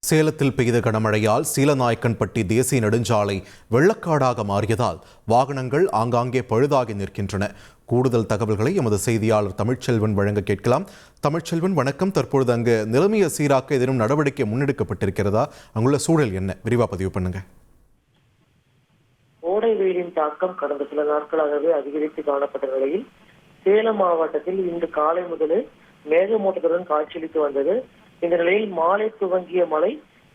சேலத்தில் பெய்த கனமழையால் சீலநாயக்கன்பட்டி தேசிய நெடுஞ்சாலை வெள்ளக்காடாக மாறியதால் வாகனங்கள் ஆங்காங்கே பழுதாகி நிற்கின்றன. கூடுதல் தகவல்களை எமது செய்தியாளர் தமிழ்ச்செல்வன் வழங்க கேட்கலாம். தமிழ்ச்செல்வன், வணக்கம். தற்பொழுது அங்கு நிலைமையை சீராக்க ஏதேனும் நடவடிக்கை முன்னெடுக்கப்பட்டிருக்கிறதா? அங்குள்ள சூழல் என்ன? விரிவா பதிவு பண்ணுங்க. கோடை வெயிலின் தாக்கம் கடந்த சில நாட்களாகவே அதிகரித்து காணப்பட்ட நிலையில் சேலம் மாவட்டத்தில் இன்று காலை முதலே மேகமூட்டத்துடன் காட்சியளித்து வந்தது. இந்த நிலையில் மாலை துவங்கிய மழை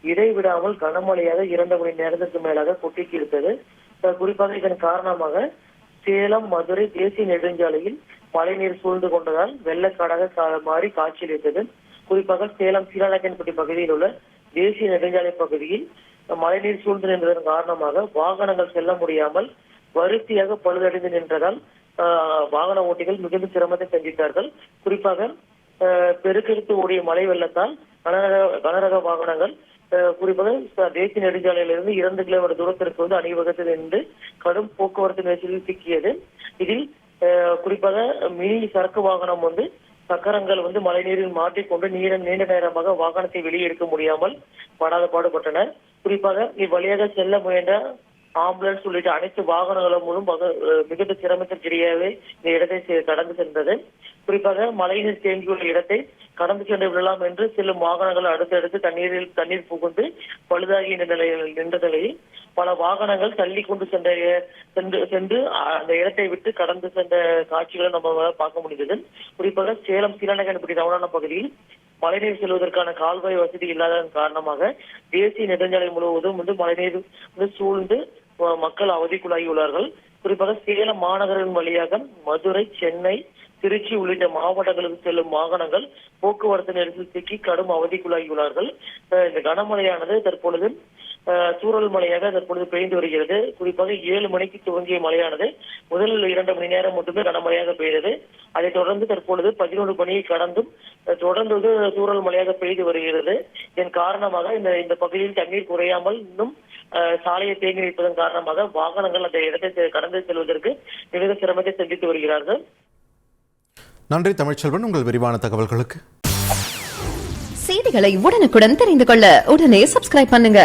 இடைவிடாமல் கனமழையாக 2 மணி நேரத்திற்கு மேலாக கொட்டிக்கு இருந்தது. குறிப்பாக இதன் காரணமாக சேலம் மதுரை தேசிய நெடுஞ்சாலையில் மழைநீர் சூழ்ந்து கொண்டதால் வெள்ளக்காடாக மாறி காட்சியளித்தது. குறிப்பாக சேலம் சீலநாயக்கன்பட்டி பகுதியில் உள்ள தேசிய நெடுஞ்சாலை பகுதியில் மழைநீர் சூழ்ந்து நின்றதன் காரணமாக வாகனங்கள் செல்ல முடியாமல் வரிசையாக பழுதடைந்து நின்றதால் வாகன ஓட்டிகள் மிகுந்த சிரமத்தை சந்தித்தார்கள். குறிப்பாக பெருக்கெடுத்து ஓடிய மழை வெள்ளத்தால் கனரக வாகனங்கள் குறிப்பாக தேசிய நெடுஞ்சாலையிலிருந்து 2 கிலோமீட்டர் தூரத்திற்கு அணிவகுத்து நின்று கடும் போக்குவரத்து நெரிசலில் சிக்கியது. இதில் குறிப்பாக மினி சரக்கு வாகனம் சக்கரங்கள் மழைநீரில் மாற்றிக்கொண்டு நீண்ட நேரமாக வாகனத்தை வெளியே எடுக்க முடியாமல் படாத பாடுபட்டனர். குறிப்பாக இவ்வழியாக செல்ல முயன்ற ஆம்புலன்ஸ் உள்ளிட்ட அனைத்து வாகனங்களும் மிகுந்த சிரமத்திற்கிடையே இந்த இடத்தை கடந்து சென்றது. குறிப்பாக மழைநீர் தேங்கியுள்ள இடத்தை கடந்து சென்று விடலாம் என்று செல்லும் வாகனங்கள் அடுத்தடுத்து தண்ணீர் புகுந்து பழுதாகி நின்ற நிலையில் பல வாகனங்கள் தள்ளி கொண்டு சென்று அந்த இடத்தை விட்டு கடந்து சென்ற காட்சிகளை நம்ம பார்க்க முடிந்தது. குறிப்பாக சேலம் சீலநாயக்கன்பட்டி ரவுண்டான பகுதியில் மழைநீர் செல்வதற்கான கால்வாய் வசதி இல்லாததன் காரணமாக தேசிய நெடுஞ்சாலை முழுவதும் மழைநீர் சூழ்ந்து மக்கள் அவதிக்குள்ளாகியுள்ளார்கள். குறிப்பாக சேலம் மாநகரின் வழியாக மதுரை, சென்னை, திருச்சி உள்ளிட்ட மாவட்டங்களுக்கு செல்லும் வாகனங்கள் போக்குவரத்து நெரிசல் சிக்கி கடும் அவதிக்குள்ளாகியுள்ளார்கள். இந்த கனமழையானது தற்பொழுது தூறல் மழையாக தற்பொழுது பெய்து வருகிறது. குறிப்பாக 7 மணிக்கு துவங்கிய மழையானது முதல் 2 மணி நேரம் மட்டுமே கனமழையாக பெய்தது. அதைத் தொடர்ந்து தற்பொழுது 11 மணியை கடந்தும் தொடர்ந்து தூறல் மழையாக பெய்து வருகிறது. இதன் காரணமாக இந்த பகுதியில் தண்ணீர் குறையாமல் இன்னும் சாலையை தேங்கி நிற்பதன் காரணமாக வாகனங்கள் அந்த இடத்தை கடந்து செல்வதற்கு மிகுந்த சிரமத்தை சந்தித்து வருகிறார்கள். நன்றி தமிழ்ச்செல்வன், உங்கள் விரிவான தகவல்களுக்கு. செய்திகளை உடனுக்குடன் தெரிந்து கொள்ள உடனே சப்ஸ்கிரைப் பண்ணுங்க.